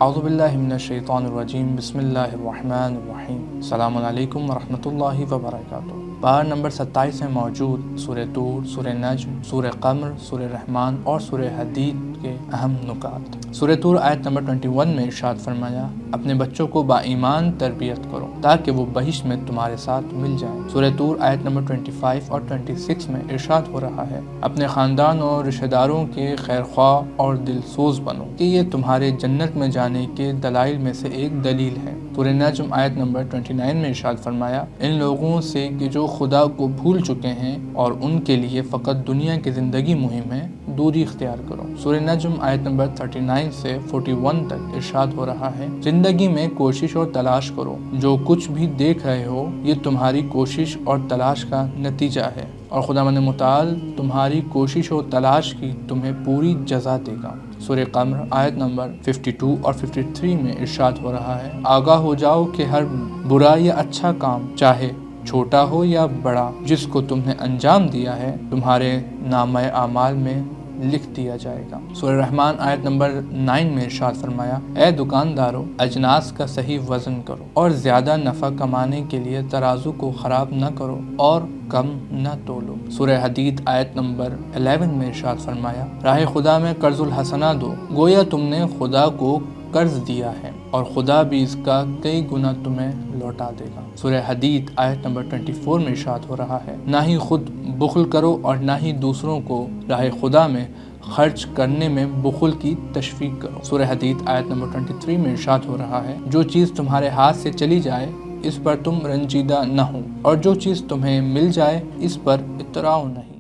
اعوذ باللہ من الشیطان الرجیم، بسم اللہ الرحمن الرحیم۔ السلام علیکم ورحمۃ اللہ وبرکاتہ۔ پارہ نمبر 27 میں موجود سورہ طور، سورہ نجم، سورہ قمر، سورہ رحمان اور سورہ حدید کے اہم نکات۔ سورہ طور آیت نمبر 21 میں ارشاد فرمایا، اپنے بچوں کو با ایمان تربیت کرو تاکہ وہ بہشت میں تمہارے ساتھ مل جائیں۔ سورہ طور آیت نمبر 25 اور 26 میں ارشاد ہو رہا ہے، اپنے خاندان اور رشتہ داروں کے خیر خواہ اور دل سوز بنو کہ یہ تمہارے جنت میں جانے کے دلائل میں سے ایک دلیل ہے۔ سورہ نجم آیت نمبر 29 میں ارشاد فرمایا، ان لوگوں سے کہ جو خدا کو بھول چکے ہیں اور ان کے لیے فقط دنیا کی زندگی مہم ہے، دوری اختیار کرو۔ سورہ نجم آیت نمبر 39 سے 41 تک ارشاد ہو رہا ہے، زندگی میں کوشش اور تلاش کرو، جو کچھ بھی دیکھ رہے ہو یہ تمہاری کوشش اور تلاش کا نتیجہ ہے، اور خداوند متعال تمہاری کوشش اور تلاش کی تمہیں پوری جزا دے گا۔ سورہ قمر آیت نمبر 52 اور 53 میں ارشاد ہو رہا ہے، آگاہ ہو جاؤ کہ ہر برا یا اچھا کام، چاہے چھوٹا ہو یا بڑا، جس کو تم نے انجام دیا ہے تمہارے نامہ اعمال میں لکھ دیا جائے گا۔ سورہ رحمان آیت نمبر 9 میں ارشاد فرمایا، اے دکاندارو، اجناس کا صحیح وزن کرو اور زیادہ نفع کمانے کے لیے ترازو کو خراب نہ کرو اور کم نہ تولو۔ سورہ حدید آیت نمبر 11 میں ارشاد فرمایا، راہ خدا میں قرض الحسنہ دو، گویا تم نے خدا کو قرض دیا ہے اور خدا بھی اس کا کئی گنا تمہیں لوٹا دے گا۔ سورہ حدید آیت نمبر 24 میں ارشاد ہو رہا ہے، نہ ہی خود بخل کرو اور نہ ہی دوسروں کو راہ خدا میں خرچ کرنے میں بخل کی تشویق کرو۔ سورہ حدید آیت نمبر 23 میں ارشاد ہو رہا ہے، جو چیز تمہارے ہاتھ سے چلی جائے اس پر تم رنجیدہ نہ ہو، اور جو چیز تمہیں مل جائے اس پر اتراؤ نہیں۔